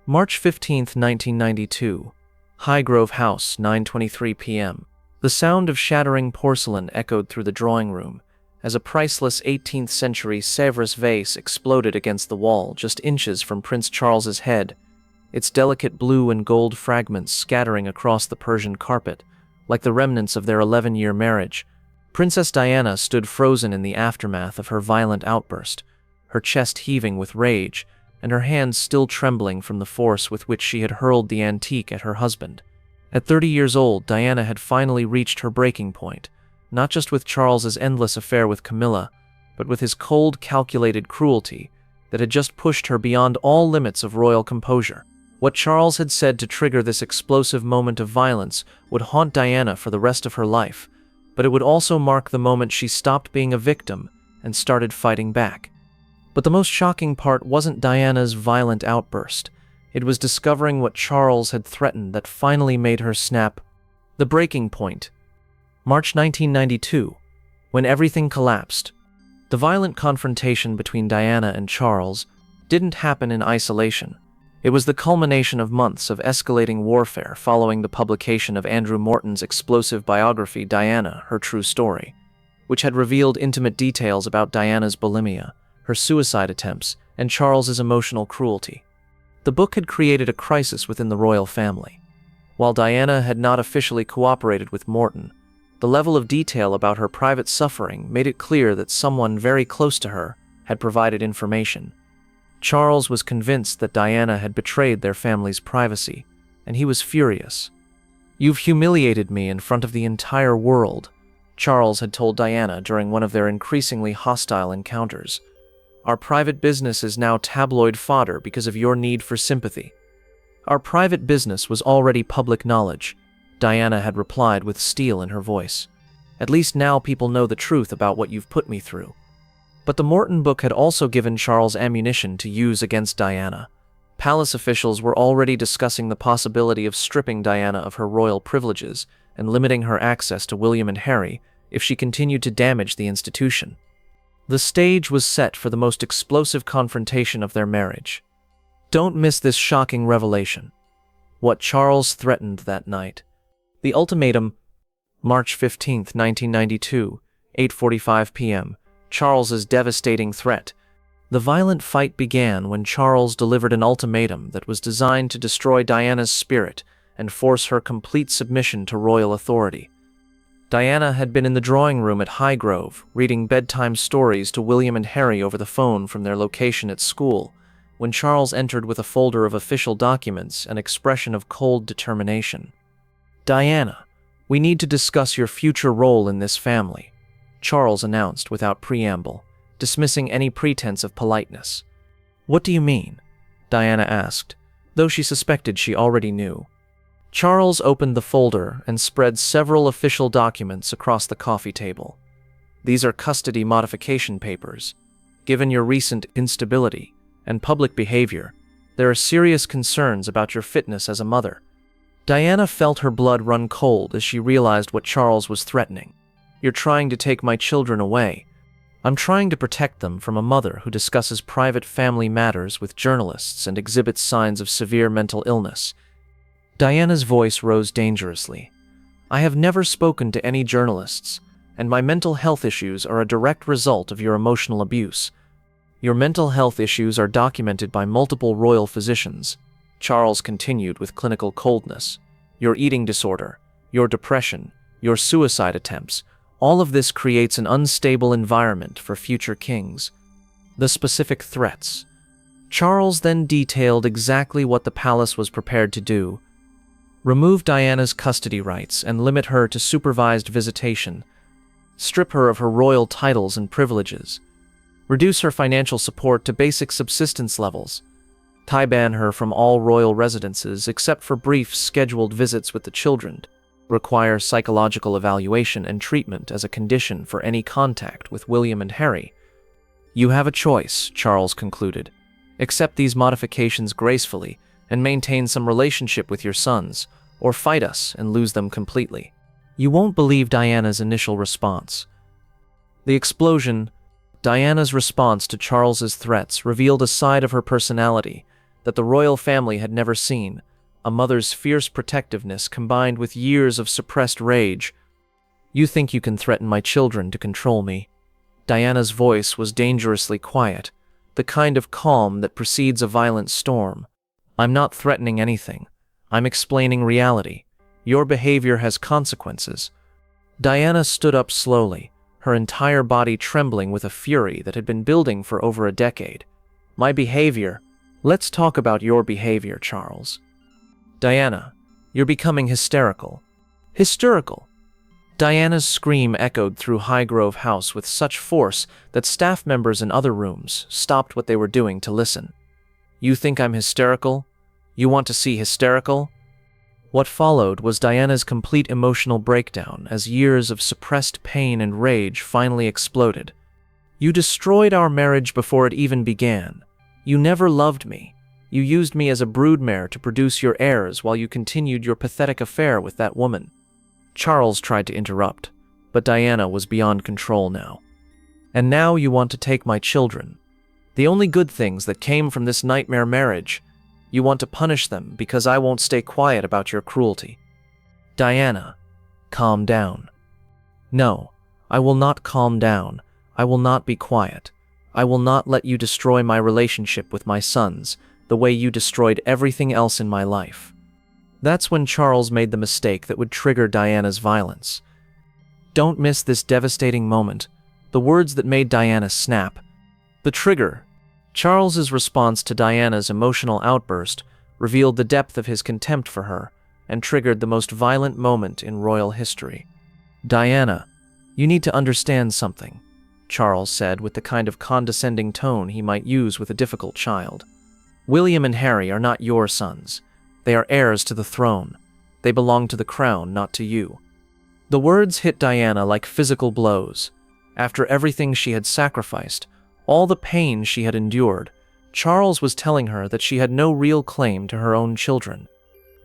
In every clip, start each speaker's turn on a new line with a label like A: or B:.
A: March 15, 1992. Highgrove House, 9:23 p.m. The sound of shattering porcelain echoed through the drawing room as a priceless 18th century Sèvres vase exploded against the wall just inches from Prince Charles's head, its delicate blue and gold fragments scattering across the Persian carpet like the remnants of their 11-year marriage. Princess Diana stood frozen in the aftermath of her violent outburst, her chest heaving with rage and her hands still trembling from the force with which she had hurled the antique at her husband. At 30 years old, Diana had finally reached her breaking point, not just with Charles's endless affair with Camilla, but with his cold, calculated cruelty that had just pushed her beyond all limits of royal composure. What Charles had said to trigger this explosive moment of violence would haunt Diana for the rest of her life, but it would also mark the moment she stopped being a victim and started fighting back. But the most shocking part wasn't Diana's violent outburst. It was discovering what Charles had threatened that finally made her snap. The breaking point. March 1992, when everything collapsed. The violent confrontation between Diana and Charles didn't happen in isolation. It was the culmination of months of escalating warfare following the publication of Andrew Morton's explosive biography, Diana, Her True Story, which had revealed intimate details about Diana's bulimia, her suicide attempts, and Charles's emotional cruelty. The book had created a crisis within the royal family. While Diana had not officially cooperated with Morton, the level of detail about her private suffering made it clear that someone very close to her had provided information. Charles was convinced that Diana had betrayed their family's privacy, and he was furious. "You've humiliated me in front of the entire world," Charles had told Diana during one of their increasingly hostile encounters. "Our private business is now tabloid fodder because of your need for sympathy." "Our private business was already public knowledge," Diana had replied with steel in her voice. "At least now people know the truth about what you've put me through." But the Morton book had also given Charles ammunition to use against Diana. Palace officials were already discussing the possibility of stripping Diana of her royal privileges and limiting her access to William and Harry if she continued to damage the institution. The stage was set for the most explosive confrontation of their marriage. Don't miss this shocking revelation. What Charles threatened that night. The ultimatum. March 15, 1992, 8:45 p.m. Charles's devastating threat. The violent fight began when Charles delivered an ultimatum that was designed to destroy Diana's spirit and force her complete submission to royal authority. Diana had been in the drawing room at Highgrove, reading bedtime stories to William and Harry over the phone from their location at school, when Charles entered with a folder of official documents, an expression of cold determination. "Diana, we need to discuss your future role in this family," Charles announced without preamble, dismissing any pretense of politeness. "What do you mean?" Diana asked, though she suspected she already knew. Charles opened the folder and spread several official documents across the coffee table. "These are custody modification papers. Given your recent instability and public behavior, there are serious concerns about your fitness as a mother." Diana felt her blood run cold as she realized what Charles was threatening. "You're trying to take my children away. I'm trying to protect them from a mother who discusses private family matters with journalists and exhibits signs of severe mental illness." Diana's voice rose dangerously. "I have never spoken to any journalists, and my mental health issues are a direct result of your emotional abuse. Your mental health issues are documented by multiple royal physicians," Charles continued with clinical coldness. "Your eating disorder, your depression, your suicide attempts, all of this creates an unstable environment for future kings." The specific threats. Charles then detailed exactly what the palace was prepared to do. Remove Diana's custody rights and limit her to supervised visitation. Strip her of her royal titles and privileges. Reduce her financial support to basic subsistence levels. Tie-ban her from all royal residences except for brief scheduled visits with the children. Require psychological evaluation and treatment as a condition for any contact with William and Harry. "You have a choice," Charles concluded. "Accept these modifications gracefully and maintain some relationship with your sons, or fight us and lose them completely." You won't believe Diana's initial response. The explosion. Diana's response to Charles's threats revealed a side of her personality that the royal family had never seen, a mother's fierce protectiveness combined with years of suppressed rage. "You think you can threaten my children to control me?" Diana's voice was dangerously quiet, the kind of calm that precedes a violent storm. "I'm not threatening anything. I'm explaining reality. Your behavior has consequences." Diana stood up slowly, her entire body trembling with a fury that had been building for over a decade. "My behavior? Let's talk about your behavior, Charles." "Diana, you're becoming hysterical." "Hysterical?" Diana's scream echoed through Highgrove House with such force that staff members in other rooms stopped what they were doing to listen. "You think I'm hysterical? You want to see hysterical?" What followed was Diana's complete emotional breakdown as years of suppressed pain and rage finally exploded. "You destroyed our marriage before it even began. You never loved me. You used me as a broodmare to produce your heirs while you continued your pathetic affair with that woman." Charles tried to interrupt, but Diana was beyond control now. "And now you want to take my children. The only good things that came from this nightmare marriage. You want to punish them because I won't stay quiet about your cruelty." "Diana, calm down." "No, I will not calm down. I will not be quiet. I will not let you destroy my relationship with my sons, the way you destroyed everything else in my life." That's when Charles made the mistake that would trigger Diana's violence. Don't miss this devastating moment, the words that made Diana snap. The trigger. Charles's response to Diana's emotional outburst revealed the depth of his contempt for her and triggered the most violent moment in royal history. "Diana, you need to understand something," Charles said with the kind of condescending tone he might use with a difficult child. "William and Harry are not your sons. They are heirs to the throne. They belong to the crown, not to you." The words hit Diana like physical blows. After everything she had sacrificed, all the pain she had endured, Charles was telling her that she had no real claim to her own children.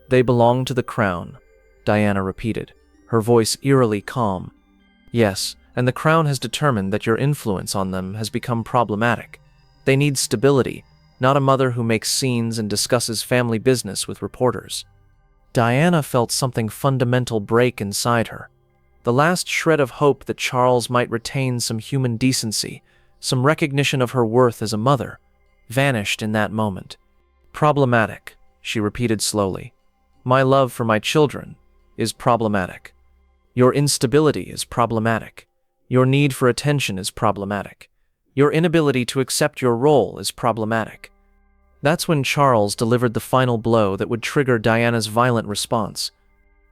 A: "They belong to the crown," Diana repeated, her voice eerily calm. "Yes, and the crown has determined that your influence on them has become problematic. They need stability, not a mother who makes scenes and discusses family business with reporters." Diana felt something fundamental break inside her. The last shred of hope that Charles might retain some human decency, some recognition of her worth as a mother, vanished in that moment. "Problematic," she repeated slowly. "My love for my children is problematic. Your instability is problematic. Your need for attention is problematic. Your inability to accept your role is problematic." That's when Charles delivered the final blow that would trigger Diana's violent response.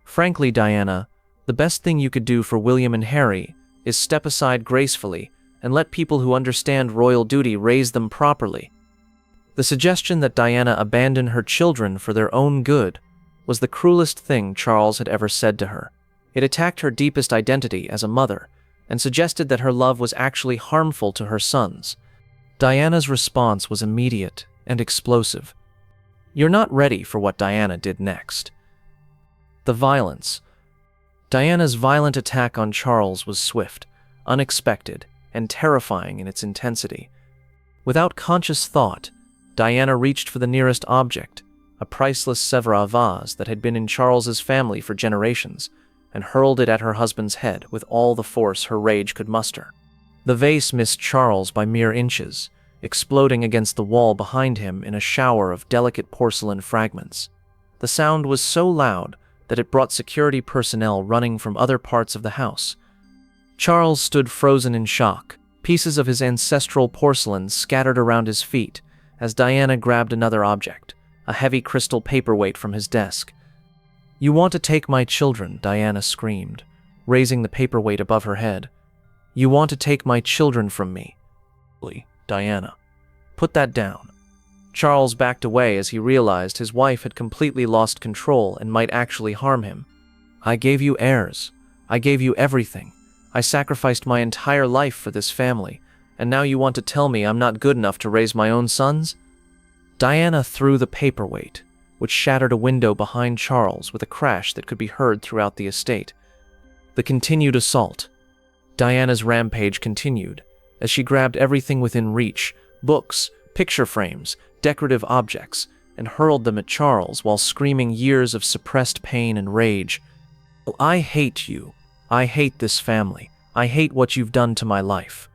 A: "Frankly, Diana, the best thing you could do for William and Harry is step aside gracefully and let people who understand royal duty raise them properly." The suggestion that Diana abandon her children for their own good was the cruelest thing Charles had ever said to her. It attacked her deepest identity as a mother and suggested that her love was actually harmful to her sons. Diana's response was immediate and explosive. You're not ready for what Diana did next. The violence. Diana's violent attack on Charles was swift, unexpected, and terrifying in its intensity. Without conscious thought, Diana reached for the nearest object, a priceless Sèvres vase that had been in Charles's family for generations, and hurled it at her husband's head with all the force her rage could muster. The vase missed Charles by mere inches, exploding against the wall behind him in a shower of delicate porcelain fragments. The sound was so loud that it brought security personnel running from other parts of the house. Charles stood frozen in shock, pieces of his ancestral porcelain scattered around his feet, as Diana grabbed another object, a heavy crystal paperweight from his desk. "You want to take my children," Diana screamed, raising the paperweight above her head. "You want to take my children from me." "Diana, put that down." Charles backed away as he realized his wife had completely lost control and might actually harm him. "I gave you heirs. I gave you everything. I sacrificed my entire life for this family, and now you want to tell me I'm not good enough to raise my own sons?" Diana threw the paperweight, which shattered a window behind Charles with a crash that could be heard throughout the estate. The continued assault. Diana's rampage continued, as she grabbed everything within reach: books, picture frames, decorative objects, and hurled them at Charles while screaming years of suppressed pain and rage. "I hate you. I hate this family. I hate what you've done to my life."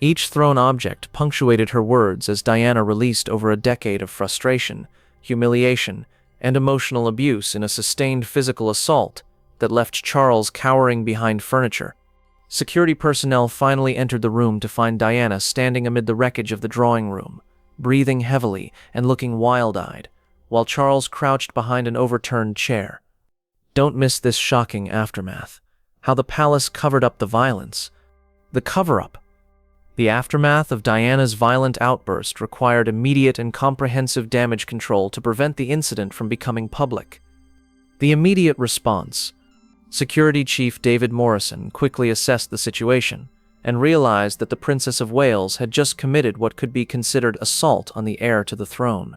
A: Each thrown object punctuated her words as Diana released over a decade of frustration, humiliation, and emotional abuse in a sustained physical assault that left Charles cowering behind furniture. Security personnel finally entered the room to find Diana standing amid the wreckage of the drawing room, breathing heavily and looking wild-eyed, while Charles crouched behind an overturned chair. Don't miss this shocking aftermath. How the palace covered up the violence. The cover-up. The aftermath of Diana's violent outburst required immediate and comprehensive damage control to prevent the incident from becoming public. The immediate response. Security Chief David Morrison quickly assessed the situation and realized that the Princess of Wales had just committed what could be considered assault on the heir to the throne.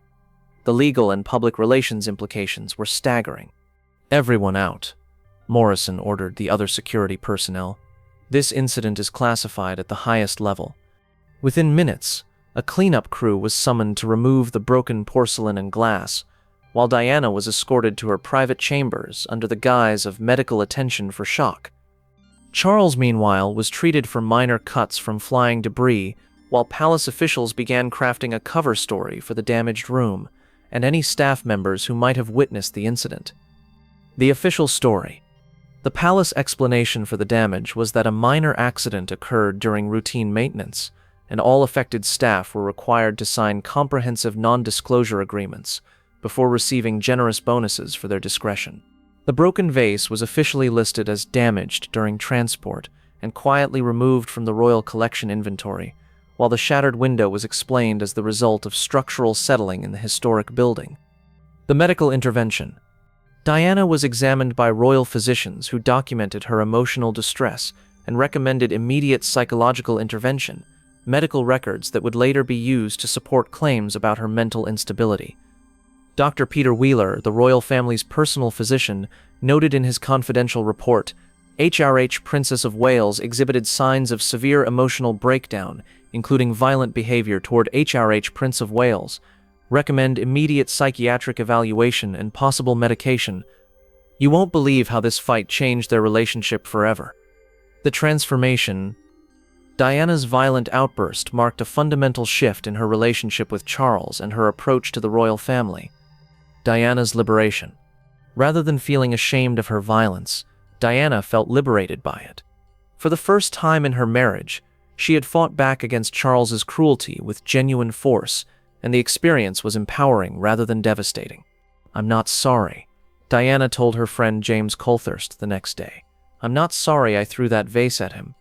A: The legal and public relations implications were staggering. "Everyone out," Morrison ordered the other security personnel. "This incident is classified at the highest level." Within minutes, a cleanup crew was summoned to remove the broken porcelain and glass, while Diana was escorted to her private chambers under the guise of medical attention for shock. Charles, meanwhile, was treated for minor cuts from flying debris, while palace officials began crafting a cover story for the damaged room and any staff members who might have witnessed the incident. The official story. The palace explanation for the damage was that a minor accident occurred during routine maintenance, and all affected staff were required to sign comprehensive non-disclosure agreements before receiving generous bonuses for their discretion. The broken vase was officially listed as damaged during transport and quietly removed from the royal collection inventory, while the shattered window was explained as the result of structural settling in the historic building. The medical intervention. Diana was examined by royal physicians who documented her emotional distress and recommended immediate psychological intervention, medical records that would later be used to support claims about her mental instability. Dr. Peter Wheeler, the royal family's personal physician, noted in his confidential report, HRH Princess of Wales exhibited signs of severe emotional breakdown, including violent behavior toward HRH Prince of Wales. Recommend immediate psychiatric evaluation and possible medication. You won't believe how this fight changed their relationship forever. The transformation. Diana's violent outburst marked a fundamental shift in her relationship with Charles and her approach to the royal family. Diana's liberation. Rather than feeling ashamed of her violence, Diana felt liberated by it. For the first time in her marriage, she had fought back against Charles's cruelty with genuine force, and the experience was empowering rather than devastating. "I'm not sorry," Diana told her friend James Colthurst the next day. "I'm not sorry I threw that vase at him.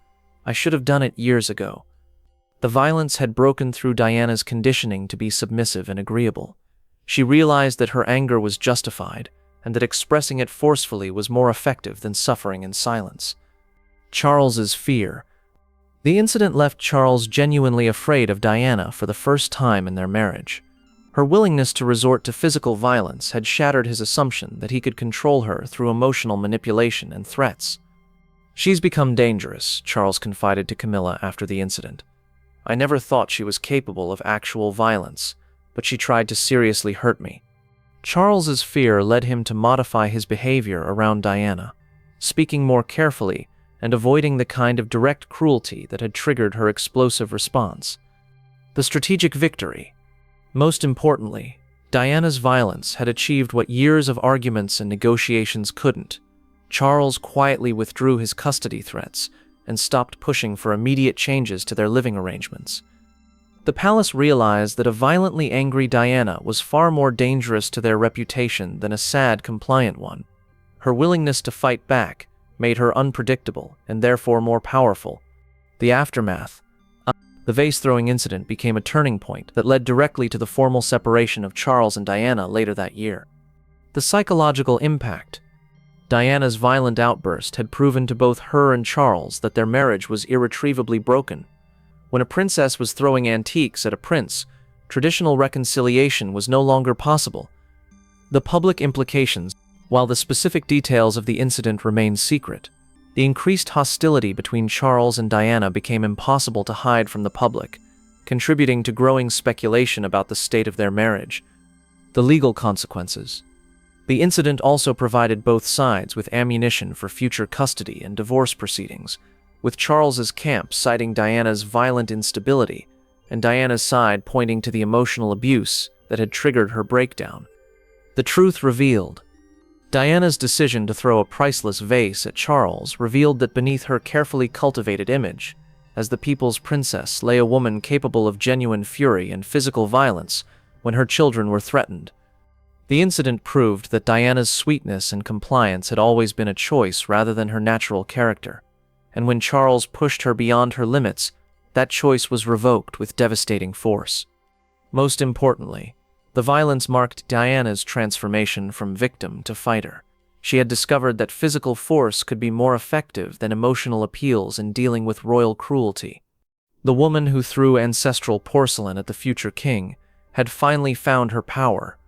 A: I should have done it years ago." The violence had broken through Diana's conditioning to be submissive and agreeable. She realized that her anger was justified, and that expressing it forcefully was more effective than suffering in silence. Charles's fear. The incident left Charles genuinely afraid of Diana for the first time in their marriage. Her willingness to resort to physical violence had shattered his assumption that he could control her through emotional manipulation and threats. "She's become dangerous," Charles confided to Camilla after the incident. "I never thought she was capable of actual violence, but she tried to seriously hurt me." Charles's fear led him to modify his behavior around Diana, speaking more carefully and avoiding the kind of direct cruelty that had triggered her explosive response. The strategic victory. Most importantly, Diana's violence had achieved what years of arguments and negotiations couldn't. Charles quietly withdrew his custody threats and stopped pushing for immediate changes to their living arrangements. The palace realized that a violently angry Diana was far more dangerous to their reputation than a sad, compliant one. Her willingness to fight back made her unpredictable and therefore more powerful. The aftermath. The vase-throwing incident became a turning point that led directly to the formal separation of Charles and Diana later that year. The psychological impact. Diana's violent outburst had proven to both her and Charles that their marriage was irretrievably broken. When a princess was throwing antiques at a prince, traditional reconciliation was no longer possible. The public implications. While the specific details of the incident remained secret, the increased hostility between Charles and Diana became impossible to hide from the public, contributing to growing speculation about the state of their marriage. The legal consequences. The incident also provided both sides with ammunition for future custody and divorce proceedings, with Charles's camp citing Diana's violent instability and Diana's side pointing to the emotional abuse that had triggered her breakdown. The truth revealed. Diana's decision to throw a priceless vase at Charles revealed that beneath her carefully cultivated image, as the people's princess, lay a woman capable of genuine fury and physical violence when her children were threatened. The incident proved that Diana's sweetness and compliance had always been a choice rather than her natural character, and when Charles pushed her beyond her limits, that choice was revoked with devastating force. Most importantly, the violence marked Diana's transformation from victim to fighter. She had discovered that physical force could be more effective than emotional appeals in dealing with royal cruelty. The woman who threw ancestral porcelain at the future king had finally found her power,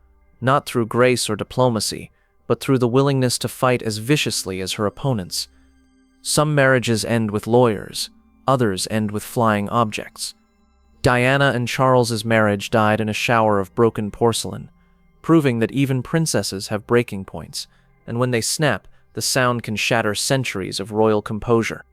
A: not through grace or diplomacy, but through the willingness to fight as viciously as her opponents. Some marriages end with lawyers, others end with flying objects. Diana and Charles's marriage died in a shower of broken porcelain, proving that even princesses have breaking points, and when they snap, the sound can shatter centuries of royal composure.